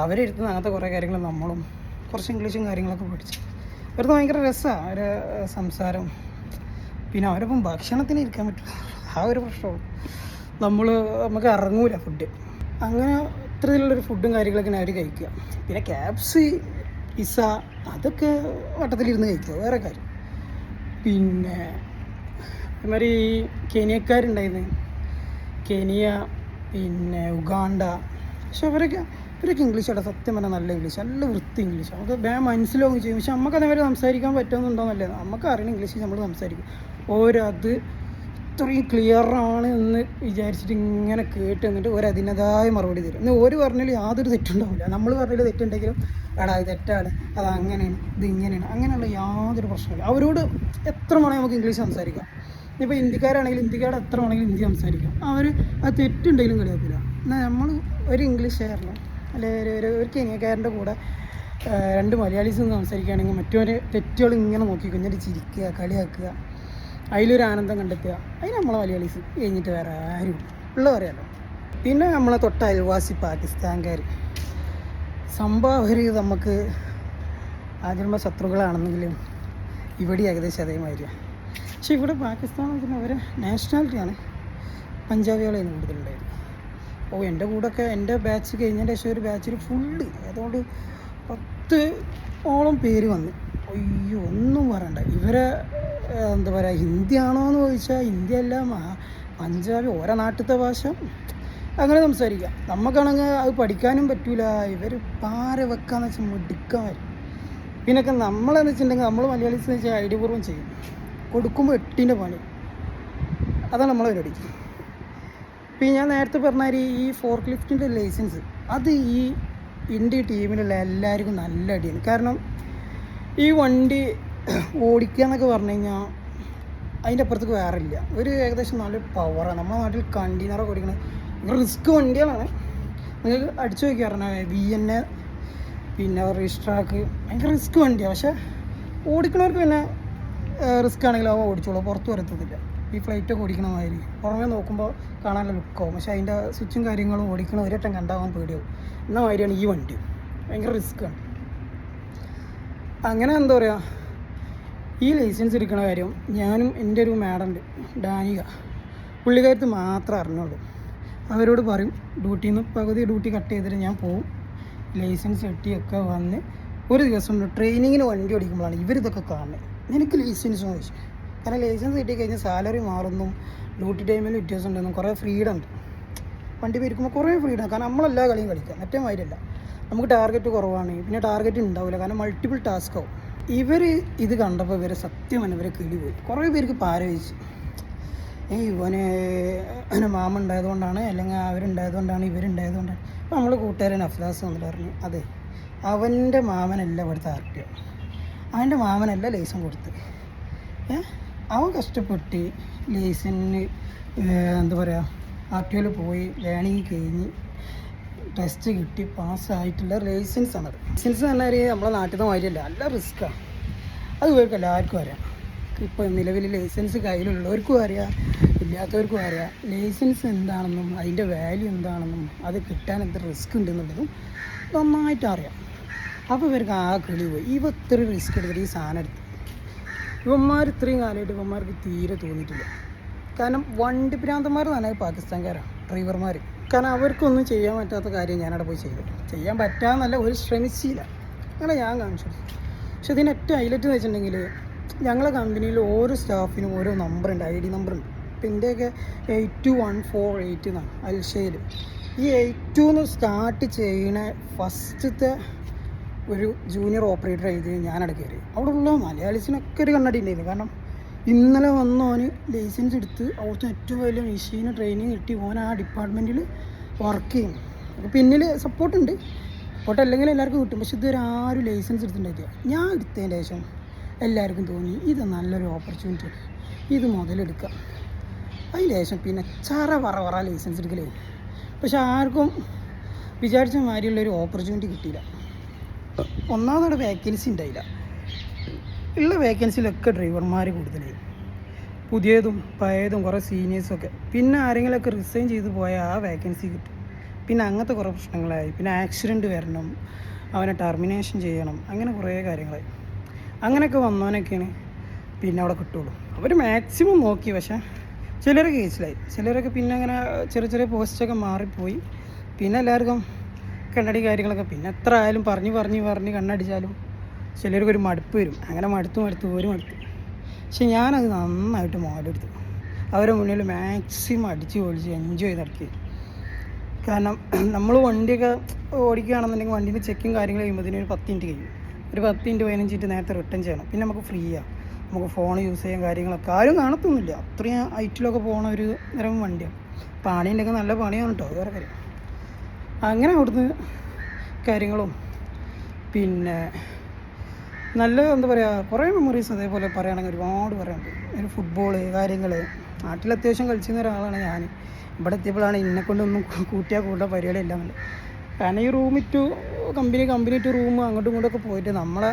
അവരെടുത്തുന്ന അങ്ങനത്തെ കുറേ കാര്യങ്ങൾ നമ്മളും കുറച്ച് ഇംഗ്ലീഷും കാര്യങ്ങളൊക്കെ പഠിച്ചു. അവർക്ക് ഭയങ്കര രസമാണ് അവരെ സംസാരം. പിന്നെ അവരൊപ്പം ഭക്ഷണത്തിന് ഇരിക്കാൻ പറ്റില്ല, ആ ഒരു പ്രശ്നവും. നമുക്ക് ഇറങ്ങൂല ഫുഡ്. അങ്ങനെ ഇത്തരത്തിലുള്ളൊരു ഫുഡും കാര്യങ്ങളൊക്കെ അവർ കഴിക്കുക. പിന്നെ ക്യാപ്സ് പിസ്സ അതൊക്കെ വട്ടത്തിലിരുന്ന് കഴിക്കുക, വേറെ കാര്യം. പിന്നെ അതുമാതിരി കെനിയക്കാരുണ്ടായിരുന്നു, കെനിയ പിന്നെ ഉഗാണ്ട. പക്ഷെ അവരൊക്കെ ഇംഗ്ലീഷ് അവിടെ സത്യം പറഞ്ഞാൽ നല്ല ഇംഗ്ലീഷ്, നല്ല വൃത്തി ഇംഗ്ലീഷ്. നമുക്ക് വേഗം മനസ്സിലാവുകയും ചെയ്യും. പക്ഷെ നമുക്ക് അതേമാതിരി സംസാരിക്കാൻ പറ്റുമെന്നുണ്ടോയെന്നല്ലേ, നമുക്ക് അറിയണം ഇംഗ്ലീഷ് നമ്മൾ സംസാരിക്കും. അത് ഇത്രയും ക്ലിയറാണ് എന്ന് വിചാരിച്ചിട്ട് ഇങ്ങനെ കേട്ട് എന്നിട്ട് അതിൻ്റെതായ മറുപടി തരും. എന്നാൽ ഒരു പറഞ്ഞാൽ യാതൊരു തെറ്റുണ്ടാവില്ല. നമ്മൾ പറഞ്ഞാൽ തെറ്റുണ്ടെങ്കിലും എടാ ഇത് തെറ്റാണ്, അത് അങ്ങനെയാണ്, ഇത് ഇങ്ങനെയാണ്, അങ്ങനെയുള്ള യാതൊരു പ്രശ്നമില്ല. അവരോട് എത്ര വേണമെങ്കിൽ നമുക്ക് ഇംഗ്ലീഷ് സംസാരിക്കാം. ഇപ്പോൾ ഇന്ത്യക്കാരാണെങ്കിലും ഇന്ത്യക്കാരുടെ എത്ര വേണമെങ്കിലും ഹിന്ദി സംസാരിക്കാം. അവർ അത് തെറ്റുണ്ടെങ്കിലും കളിയാക്കില്ല. എന്നാൽ നമ്മൾ ഒരു ഇംഗ്ലീഷുകാരനോ അല്ലെങ്കിൽ ഒരു കെനിയക്കാരൻ്റെ കൂടെ 2 മലയാളീസ് സംസാരിക്കുകയാണെങ്കിൽ മറ്റൊരു തെറ്റുകൾ ഇങ്ങനെ നോക്കി കഴിഞ്ഞിട്ട് ചിരിക്കുക, കളിയാക്കുക, അതിലൊരു ആനന്ദം കണ്ടെത്തുക. അതിന് നമ്മളെ മലയാളീസ് കഴിഞ്ഞിട്ട് വേറെ ആരും ഉള്ള പറയാമല്ലോ. പിന്നെ നമ്മളെ തൊട്ട അയൽവാസി പാകിസ്ഥാൻകാർ സംഭവർ നമുക്ക് ആദ്യമ ശത്രുക്കളാണെന്നെങ്കിലും ഇവിടെ ഏകദേശം അതേമാതിരിയാണ്. പക്ഷേ ഇവിടെ പാകിസ്ഥാൻ എന്ന് അവരെ നാഷണാലിറ്റിയാണ് പഞ്ചാബികളായിരുന്നു കൂടുതലുണ്ടായിരുന്നു. എൻ്റെ കൂടെയൊക്കെ എൻ്റെ ബാച്ച് കഴിഞ്ഞതിൻ്റെ ശേഷം ഒരു ബാച്ചിൽ ഫുള്ള് അതുകൊണ്ട് 10 പേര് വന്ന്. അയ്യോ ഒന്നും പറയണ്ട. ഇവരെ എന്താ പറയുക, ഹിന്ദിയാണോ എന്ന് ചോദിച്ചാൽ ഹിന്ദിയല്ല, പഞ്ചാബി ഓരോ നാട്ടിലത്തെ ഭാഷ അങ്ങനെ സംസാരിക്കാം. നമുക്കാണെങ്കിൽ അത് പഠിക്കാനും പറ്റൂല. ഇവർ പാര വെക്കാന്ന് വെച്ചാൽ മിടുക്കാൻ വരും. പിന്നൊക്കെ നമ്മളെന്ന് വെച്ചിട്ടുണ്ടെങ്കിൽ നമ്മൾ മലയാളീസ് എന്ന് വെച്ചാൽ ഐഡിയപൂർവ്വം ചെയ്യും, കൊടുക്കുമ്പോൾ 8ൻ്റെ പണി. അതാണ് നമ്മളെ പരിപാടി. പിന്നെ ഞാൻ നേരത്തെ പറഞ്ഞാൽ ഈ ഫോർക്ക് ലിഫ്റ്റിൻ്റെ ലൈസൻസ് അത് ഈ ഇന്ത്യ ടീമിലുള്ള എല്ലാവർക്കും നല്ല അടിയാണ്. കാരണം ഈ വണ്ടി ഓടിക്കുക എന്നൊക്കെ പറഞ്ഞു കഴിഞ്ഞാൽ അതിൻ്റെ അപ്പുറത്തേക്ക് വേറെ ഇല്ല. ഒരു ഏകദേശം നല്ലൊരു പവറാണ്. നമ്മുടെ നാട്ടിൽ കണ്ടെയ്നറൊക്കെ ഓടിക്കണത് റിസ്ക് വണ്ടികളാണ്. നിങ്ങൾക്ക് അടിച്ചു നോക്കി പറഞ്ഞാൽ VNA പിന്നെ റീസ്ട്രാക്ക് ഭയങ്കര റിസ്ക് വണ്ടിയാണ്. പക്ഷേ ഓടിക്കണവർക്ക് പിന്നെ റിസ്ക് ആണെങ്കിലും അവ ഓടിച്ചോളൂ, പുറത്ത് വരത്തത്തില്ല. ഈ ഫ്ലൈറ്റൊക്കെ ഓടിക്കണ മാതിരി പുറമേ നോക്കുമ്പോൾ കാണാനുള്ള ലുക്കാവും. പക്ഷേ അതിൻ്റെ സ്വിച്ചും കാര്യങ്ങളും ഓടിക്കണ ഒരേറ്റം കണ്ടാവാൻ പേടിയാവും. എന്ന മാതിരിയാണ് ഈ വണ്ടി, ഭയങ്കര റിസ്ക്കാണ്. അങ്ങനെ എന്താ പറയുക, ഈ ലൈസൻസ് എടുക്കണ കാര്യം ഞാനും എൻ്റെ ഒരു മാഡം ഉണ്ട് ഡാനിക, പുള്ളിക്കാരത്ത് മാത്രമേ അറിഞ്ഞുള്ളൂ. അവരോട് പറയും ഡ്യൂട്ടിയിൽ നിന്ന് പകുതി ഡ്യൂട്ടി കട്ട് ചെയ്തിട്ട് ഞാൻ പോവും. ലൈസൻസ് കിട്ടിയൊക്കെ വന്ന് ഒരു ദിവസം ട്രെയിനിങ്ങിന് വണ്ടി ഓടിക്കുമ്പോഴാണ് ഇവരിതൊക്കെ കാണുന്നത്. എനിക്ക് ലൈസൻസ് ചോദിച്ചു. കാരണം ലൈസൻസ് കിട്ടി കഴിഞ്ഞാൽ സാലറി മാറുന്നു, ഡ്യൂട്ടി ടൈമിൽ വ്യത്യാസം ഉണ്ടെന്നും കുറേ ഫ്രീഡം ഉണ്ട്. വണ്ടി പേരിക്കുമ്പോൾ കുറേ ഫ്രീഡം. കാരണം നമ്മളെല്ലാ കളിയും കളിക്കാം, മറ്റേ മാതിരിയല്ല. നമുക്ക് ടാർഗറ്റ് കുറവാണ്, പിന്നെ ടാർഗറ്റ് ഉണ്ടാവില്ല, കാരണം മൾട്ടിപ്പിൾ ടാസ്ക് ആവും. ഇവർ ഇത് കണ്ടപ്പോൾ ഇവരെ സത്യമാണ് ഇവരെ കിളി പോയി. കുറേ പേർക്ക് പാരവയിച്ച് ഇവന് മാമ ഉണ്ടായതുകൊണ്ടാണ്, അല്ലെങ്കിൽ അവരുണ്ടായതുകൊണ്ടാണ്, ഇവരുണ്ടായതുകൊണ്ടാണ്. അപ്പോൾ നമ്മൾ കൂട്ടുകാരൻ അഫ്ലാസ് വന്നിട്ട് പറഞ്ഞു അതെ അവൻ്റെ മാമനല്ല ഇവിടുത്തെ RTO, അവൻ്റെ മാമനല്ല ലൈസൻസ് കൊടുത്ത്. അവൻ കഷ്ടപ്പെട്ട് ലൈസൻസിന് എന്താ പറയുക RTOയിൽ പോയി ലേണിങ് കഴിഞ്ഞ് ടെസ്റ്റ് കിട്ടി പാസ്സായിട്ടുള്ള ലൈസൻസ് ആണത്. ലൈസൻസ് പറഞ്ഞാൽ നമ്മളെ നാട്ടിൽ നിന്ന് മാതിരിയല്ല, നല്ല റിസ്ക്കാണ്. അത് ഇവർക്ക് എല്ലാവർക്കും അറിയാം. ഇപ്പോൾ നിലവിൽ ലൈസൻസ് കയ്യിലുള്ളവർക്കും അറിയാം, ഇല്ലാത്തവർക്കും അറിയാം ലൈസൻസ് എന്താണെന്നും അതിൻ്റെ വാല്യൂ എന്താണെന്നും അത് കിട്ടാൻ എന്ത് റിസ്ക് ഉണ്ടെന്നുള്ളതും നന്നായിട്ട് അറിയാം. അപ്പോൾ ഇവർക്ക് ആ കിളി പോയി. ഇത്രയും റിസ്ക് എടുത്തിട്ട് ഈ സാധനം എടുത്ത് ഇവന്മാർ ഇത്രയും കാലമായിട്ട് ഇവന്മാർക്ക് തീരെ തോന്നിയിട്ടില്ല. കാരണം വണ്ടി ഭ്രാന്തന്മാർ തന്നെ പാകിസ്ഥാൻകാരാണ് ഡ്രൈവർമാർ. കാരണം അവർക്കൊന്നും ചെയ്യാൻ പറ്റാത്ത കാര്യം ഞാനവിടെ പോയി ചെയ്തിട്ട് ചെയ്യാൻ പറ്റാമെന്നല്ല, ഒരു ശ്രമിച്ചില്ല. അങ്ങനെ ഞാൻ കാണിച്ചു. പക്ഷെ ഇതിന് ഏറ്റവും ഹൈലൈറ്റ് എന്ന് വെച്ചിട്ടുണ്ടെങ്കിൽ ഞങ്ങളെ കമ്പനിയിൽ ഓരോ സ്റ്റാഫിനും ഓരോ നമ്പറുണ്ട്, ID നമ്പറുണ്ട്. ഇപ്പം എൻ്റെയൊക്കെ 82148 എന്നാണ് അൽഷയിൽ. ഈ 82 സ്റ്റാർട്ട് ചെയ്യണ ഫസ്റ്റത്തെ ഒരു ജൂനിയർ ഓപ്പറേറ്റർ ആയിട്ട് ഞാനവിടെ കയറി. അവിടെ ഉള്ള മലയാളീസിനൊക്കെ ഒരു കണ്ണടി ഉണ്ടായിരുന്നു. കാരണം ഇന്നലെ വന്നോന് ലൈസൻസ് എടുത്ത് അവിടുത്തെ ഏറ്റവും വലിയ മെഷീന് ട്രെയിനിങ് കിട്ടി ഓൻ ആ ഡിപ്പാർട്ട്മെൻറ്റിൽ വർക്ക് ചെയ്യും. അപ്പോൾ പിന്നിൽ സപ്പോർട്ടുണ്ട്, സപ്പോർട്ട് അല്ലെങ്കിൽ എല്ലാവർക്കും കിട്ടും. പക്ഷെ ഇതുവരെ ആരും ലൈസൻസ് എടുത്തിട്ടുണ്ടായിട്ടില്ല. ഞാൻ എടുത്തതിന് ശേഷം എല്ലാവർക്കും തോന്നി ഇത് നല്ലൊരു ഓപ്പർച്യൂണിറ്റി, ഇത് മുതലെടുക്കാം. അതിന് ശേഷം പിന്നെ പറ ലൈസൻസ് എടുക്കലേ. പക്ഷെ ആർക്കും വിചാരിച്ച മാതിരിയുള്ളൊരു ഓപ്പർച്യൂണിറ്റി കിട്ടിയില്ല. ഒന്നാമതോടെ വേക്കൻസി ഉണ്ടായില്ല. ഉള്ള വേക്കൻസിയിലൊക്കെ ഡ്രൈവർമാർ കൂടുതലായി, പുതിയതും പഴയതും കുറേ സീനിയേഴ്സൊക്കെ. പിന്നെ ആരെങ്കിലുമൊക്കെ റിസൈൻ ചെയ്ത് പോയാൽ ആ വേക്കൻസി കിട്ടും. പിന്നെ അങ്ങനത്തെ കുറേ പ്രശ്നങ്ങളായി. പിന്നെ ആക്സിഡൻറ്റ് വരണം, അവനെ ടെർമിനേഷൻ ചെയ്യണം, അങ്ങനെ കുറേ കാര്യങ്ങളായി. അങ്ങനെയൊക്കെ വന്നവനൊക്കെയാണ് പിന്നെ അവിടെ കിട്ടുള്ളൂ. അവർ മാക്സിമം നോക്കി. പക്ഷേ ചിലരൊക്കെ കേസിലായി, ചിലരൊക്കെ പിന്നെ അങ്ങനെ ചെറിയ ചെറിയ പോസ്റ്റൊക്കെ മാറിപ്പോയി. പിന്നെ എല്ലാവർക്കും കണ്ണടി കാര്യങ്ങളൊക്കെ പിന്നെ എത്ര ആയാലും പറഞ്ഞ് കണ്ണടിച്ചാലും ചിലർക്കൊരു മടുപ്പ് വരും. അങ്ങനെ മടുത്ത് ഒരു മടുത്ത്. പക്ഷെ ഞാനത് നന്നായിട്ട് മോഡെടുത്തു. അവരെ മുന്നിൽ മാക്സിമം അടിച്ച് പൊളിച്ച് എൻജോയ് നടത്തി. കാരണം നമ്മൾ വണ്ടിയൊക്കെ ഓടിക്കുകയാണെന്നുണ്ടെങ്കിൽ വണ്ടീൻ്റെ ചെക്കിങ് കാര്യങ്ങൾ കഴിയുമ്പോൾ ഒരു 10 മിനിറ്റ് കഴിയും. ഒരു 10 മിനിറ്റ് 15 മിനിറ്റ് നേരത്തെ റിട്ടേൺ ചെയ്യണം. പിന്നെ നമുക്ക് ഫ്രീ ആണ്. നമുക്ക് ഫോൺ യൂസ് ചെയ്യാൻ കാര്യങ്ങളൊക്കെ ആരും കാണത്തൊന്നുമില്ല. അത്രയും ഹൈറ്റിലൊക്കെ പോകണ ഒരു തരം വണ്ടിയാണ്. പണിൻ്റെ ഒക്കെ നല്ല പണിയാണ് കേട്ടോ, വേറെ കാര്യം. അങ്ങനെ അവിടുന്ന് കാര്യങ്ങളും പിന്നെ നല്ല എന്താ പറയുക കുറേ മെമ്മറീസ് അതേപോലെ പറയുകയാണെങ്കിൽ ഒരുപാട് പറയാനുണ്ട്. ഒരു ഫുട്ബോള് കാര്യങ്ങൾ നാട്ടിൽ അത്യാവശ്യം കളിച്ചിരുന്ന ഒരാളാണ് ഞാൻ. ഇവിടെ എത്തിയപ്പോഴാണ് എന്നെക്കൊണ്ടൊന്നും കൂട്ടിയാൽ കൂട്ടാൻ പരിപാടിയില്ല എന്നുള്ളത്. കാരണം ഈ റൂമിൽ ടു കമ്പനി ടു റൂം അങ്ങോട്ടും ഇങ്ങോട്ടൊക്കെ പോയിട്ട് നമ്മളെ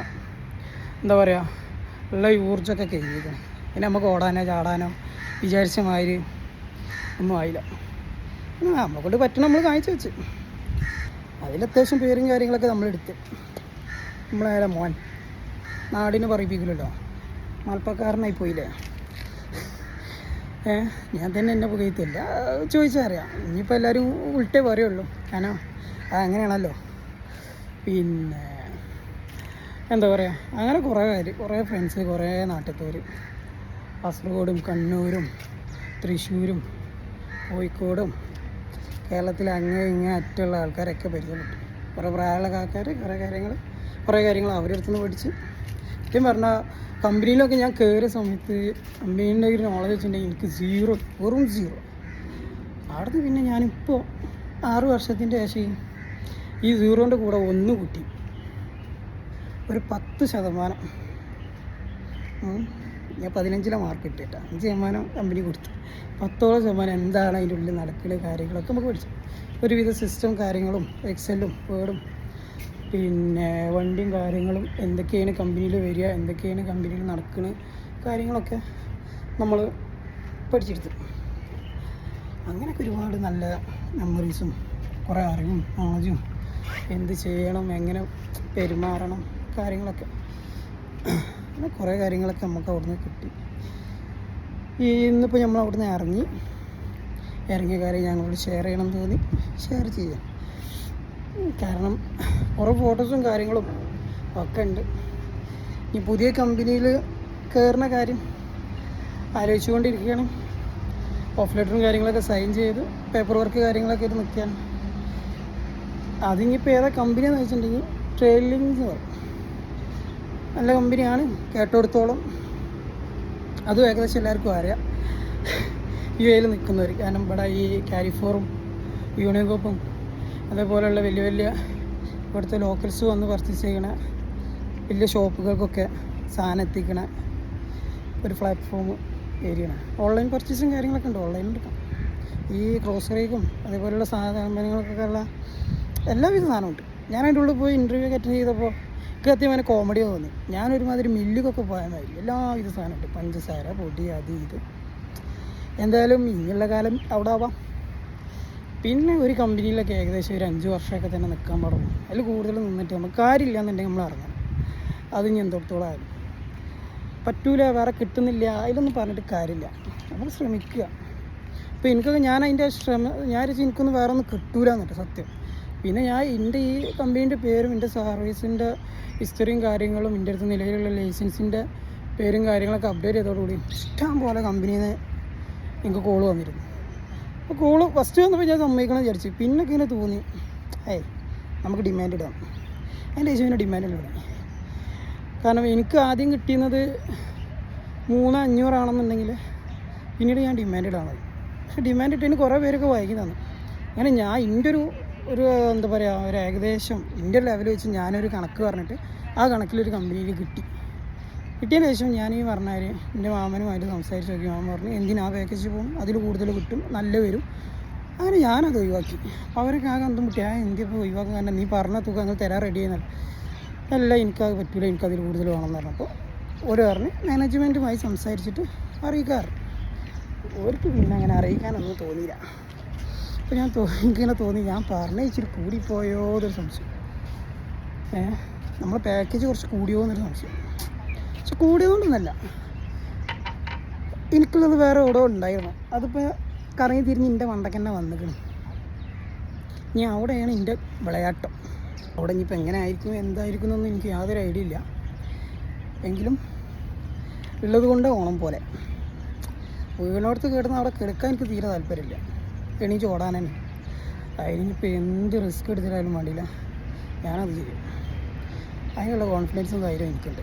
എന്താ പറയുക ഉള്ള ഊർജ്ജമൊക്കെ കഴിഞ്ഞിരിക്കണം. പിന്നെ നമുക്ക് ഓടാനോ ചാടാനോ വിചാരിച്ച മാതിരി ഒന്നും ആയില്ല. നമ്മളെക്കൊണ്ട് പറ്റണം നമ്മൾ കാണിച്ചു വെച്ച്. അതിലത്യാവശ്യം പേരും കാര്യങ്ങളൊക്കെ നമ്മളെടുത്ത് നമ്മളെ മോൻ നാടിനെ പറയിപ്പിക്കില്ലല്ലോ, മലപ്പക്കാരനായി പോയില്ലേ. ഞാൻ തന്നെ എന്നെ പുകയത്തില്ല ചോദിച്ചാൽ അറിയാം. ഇനിയിപ്പോൾ എല്ലാവരും ഉൾട്ടേ പറയുള്ളൂ, കാരണം അതങ്ങനെയാണല്ലോ. പിന്നെ എന്താ പറയുക, അങ്ങനെ കുറേ ഫ്രണ്ട്സ്, കുറേ നാട്ടിൽത്തോർ, കാസർഗോഡും കണ്ണൂരും തൃശ്ശൂരും കോഴിക്കോടും കേരളത്തിലെ അങ്ങേ ഇങ്ങനെ അറ്റുള്ള ആൾക്കാരൊക്കെ പരിചയപ്പെട്ടു. കുറേ പ്രായമുള്ള ആൾക്കാർ കുറേ കാര്യങ്ങൾ അവരുടെ അടുത്തുനിന്ന് പഠിച്ച്. സത്യം പറഞ്ഞാൽ കമ്പനിയിലൊക്കെ ഞാൻ കയറിയ സമയത്ത് കമ്പനീൻ്റെ ഒരു നോളജ് വെച്ചിട്ടുണ്ടെങ്കിൽ എനിക്ക് വെറും സീറോ. അവിടുന്ന് പിന്നെ ഞാനിപ്പോൾ 6 വർഷത്തിൻ്റെ ശേഷം ഈ സീറോൻ്റെ കൂടെ 1 കൂട്ടി ഒരു 10%. ഞാൻ 15 മാർക്ക് കിട്ടിയിട്ടാ. 5% കമ്പനി കൊടുത്തു. 10% എന്താണ് അതിൻ്റെ ഉള്ളിൽ നടക്കുന്ന കാര്യങ്ങളൊക്കെ നമുക്ക് പഠിച്ചു. ഒരുവിധ സിസ്റ്റം കാര്യങ്ങളും എക്സലും വേർഡും പിന്നെ വണ്ടിയും കാര്യങ്ങളും എന്തൊക്കെയാണ് കമ്പനിയിൽ വരിക, എന്തൊക്കെയാണ് കമ്പനിയിൽ നടക്കുന്ന കാര്യങ്ങളൊക്കെ നമ്മൾ പഠിച്ചെടുത്തു. അങ്ങനെയൊക്കെ ഒരുപാട് നല്ല മെമ്മറീസും കുറേ അറിവും നോളജും എന്ത് ചെയ്യണം, എങ്ങനെ പെരുമാറണം കാര്യങ്ങളൊക്കെ, അങ്ങനെ കുറേ കാര്യങ്ങളൊക്കെ നമുക്ക് അവിടുന്ന് കിട്ടി. ഇന്നിപ്പോൾ നമ്മൾ അവിടുന്ന് ഇറങ്ങിയ കാര്യം ഞങ്ങളോട് ഷെയർ ചെയ്യണം തോന്നി ഷെയർ ചെയ്യാം. കാരണം കുറേ ഫോട്ടോസും കാര്യങ്ങളും ഒക്കെ ഉണ്ട്. ഈ പുതിയ കമ്പനിയിൽ കയറുന്ന കാര്യം ആലോചിച്ചുകൊണ്ടിരിക്കുകയാണ്. ഓഫ് ലെറ്ററും കാര്യങ്ങളൊക്കെ സൈൻ ചെയ്ത് പേപ്പർ വർക്ക് കാര്യങ്ങളൊക്കെ ആയിട്ട് നിൽക്കുകയാണ്. അതിനിപ്പോൾ ഏതാ കമ്പനിയെന്ന് വെച്ചിട്ടുണ്ടെങ്കിൽ ട്രെയിലിംഗ് എന്ന് പറയും. നല്ല കമ്പനിയാണ് കേട്ടോടത്തോളം. അതും ഏകദേശം എല്ലാവർക്കും അറിയാം UAE നിൽക്കുന്നവർ. കാരണം ഇവിടെ ഈ കാരിഫോറും യൂണികോപ്പും അതേപോലെയുള്ള വലിയ ഇവിടുത്തെ ലോക്കൽസ് വന്ന് പർച്ചേസ് ചെയ്യണ വലിയ ഷോപ്പുകൾക്കൊക്കെ സാധനം എത്തിക്കണ ഒരു പ്ലാറ്റ്ഫോം ഏരിയയാണ്. ഓൺലൈൻ പർച്ചേസും കാര്യങ്ങളൊക്കെ ഉണ്ട്, ഓൺലൈനിൽ എടുക്കാം. ഈ ഗ്രോസറിക്കും അതേപോലെയുള്ള സാധനങ്ങൾക്കൊക്കെ ഉള്ള എല്ലാവിധ സാധനമുണ്ട്. ഞാൻ അതിൻ്റെ ഉള്ളിൽ പോയി ഇൻ്റർവ്യൂ അറ്റൻഡ് ചെയ്തപ്പോൾ കൃത്യം അതിനെ കോമഡി തോന്നി. ഞാനൊരുമാതിരി മില്ലിക്കൊക്കെ പോയാൽ മതി, എല്ലാവിധ സാധനമുണ്ട്, പഞ്ചസാര പൊടി അത് ഇത്. എന്തായാലും ഇനിയുള്ള കാലം അവിടെ ആവാം. പിന്നെ ഒരു കമ്പനിയിലൊക്കെ ഏകദേശം ഒരു 5 വർഷമൊക്കെ തന്നെ നിൽക്കാൻ പാടുള്ളൂ. അതിൽ കൂടുതൽ നിന്നിട്ട് നമുക്ക് കാര്യമില്ല എന്നുണ്ടെങ്കിൽ നമ്മൾ ഇറങ്ങണം. അത് ഇനി എന്തൊടത്തോളം ആയാലും പറ്റൂല, വേറെ കിട്ടുന്നില്ല, അതിലൊന്നും പറഞ്ഞിട്ട് കാര്യമില്ല. നമ്മൾ ശ്രമിക്കുക. ഇപ്പോൾ എനിക്കൊക്കെ ഞാൻ എനിക്കൊന്നും വേറെ ഒന്നും കിട്ടൂല എന്നിട്ട് സത്യം. പിന്നെ ഞാൻ എൻ്റെ ഈ കമ്പനീൻ്റെ പേരും എൻ്റെ സർവീസിൻ്റെ ഹിസ്റ്ററിയും കാര്യങ്ങളും എൻ്റെ അടുത്ത് നിലവിലുള്ള ലൈസൻസിൻ്റെ പേരും കാര്യങ്ങളൊക്കെ അപ്ഡേറ്റ് ചെയ്തതോടുകൂടി ഇഷ്ടം പോലെ കമ്പനിയിൽ നിന്ന് എനിക്ക് കോള് വന്നിരുന്നു. അപ്പോൾ കോള് ഫസ്റ്റ് വന്നപ്പോൾ ഞാൻ സമ്മതിക്കണം വിചാരിച്ചു. പിന്നെ ഇങ്ങനെ തോന്നി നമുക്ക് ഡിമാൻഡ് ഇടാം. എൻ്റെ യേശുവിനെ ഡിമാൻഡ് ഇടാം. കാരണം എനിക്ക് ആദ്യം കിട്ടിയത് 3,500 ആണെന്നുണ്ടെങ്കിൽ പിന്നീട് ഞാൻ ഡിമാൻഡ് ഇടാൻ മതി. പക്ഷേ ഡിമാൻഡ് ഇട്ടതിന് കുറേ പേരൊക്കെ വായിക്കും തന്നു. അങ്ങനെ ഞാൻ എൻ്റെ ഒരു എന്താ പറയുക ഒരു ഏകദേശം എൻ്റെ ലെവൽ വെച്ച് ഞാനൊരു കണക്ക് പറഞ്ഞിട്ട് ആ കണക്കിലൊരു കമ്പനിയിൽ കിട്ടിയതിന് ശേഷം ഞാൻ ഈ പറഞ്ഞാൽ എൻ്റെ മാമനുമായിട്ട് സംസാരിച്ച് നോക്കി. മാമൻ പറഞ്ഞു എന്തിനാ പാക്കേജ് പോകും, അതിൽ കൂടുതൽ കിട്ടും, നല്ല വരും. അങ്ങനെ ഞാനത് ഒഴിവാക്കി. അപ്പോൾ അവരൊക്കെ ആകെ അന്തം മുട്ടി, എന്തിപ്പോൾ ഒഴിവാക്കാൻ കാരണം നീ പറഞ്ഞ തുക അങ്ങ് തരാൻ റെഡി ചെയ്യുന്നല്ല. അല്ല എനിക്കത് പറ്റില്ല, എനിക്കതിൽ കൂടുതൽ വേണമെന്ന് പറഞ്ഞപ്പോൾ ഒരു പറഞ്ഞ് മാനേജ്മെൻറ്റുമായി സംസാരിച്ചിട്ട് അറിയിക്കാറ്. അവർക്ക് പിന്നെ അങ്ങനെ അറിയിക്കാനൊന്നും തോന്നിയില്ല. അപ്പോൾ എനിക്കിങ്ങനെ തോന്നി ഞാൻ പറഞ്ഞ ഇച്ചിരി കൂടിപ്പോയോ എന്നൊരു സംശയം. നമ്മുടെ പാക്കേജ് കുറച്ച് കൂടിയോ എന്നൊരു സംശയം. പക്ഷെ കൂടിയതുകൊണ്ടൊന്നല്ല, എനിക്കുള്ളത് വേറെ എവിടെ ഉണ്ടായിരുന്നു. അതിപ്പോൾ കറങ്ങി തിരിഞ്ഞ് എൻ്റെ മണ്ടയ്ക്ക് തന്നെ വന്നിക്കണം. ഇനി അവിടെയാണ് എൻ്റെ വിളയാട്ടം. അവിടെ ഇനിയിപ്പോൾ എങ്ങനെ ആയിരിക്കും എന്തായിരിക്കും എന്നൊന്നും എനിക്ക് യാതൊരു ഐഡിയ ഇല്ല. എങ്കിലും ഉള്ളത് കൊണ്ട് ഓണം പോലെ വീണോടത്ത് കിടന്ന് അവിടെ കിടക്കാൻ എനിക്ക് തീരെ താല്പര്യമില്ല. എണീച്ച് ഓടാൻ തന്നെ. അതിനിപ്പോൾ എന്ത് റിസ്ക് എടുത്തിട്ടായാലും വേണ്ടിയില്ല, ഞാനത് ചെയ്യും. അതിനുള്ള കോൺഫിഡൻസും ധൈര്യം എനിക്കുണ്ട്.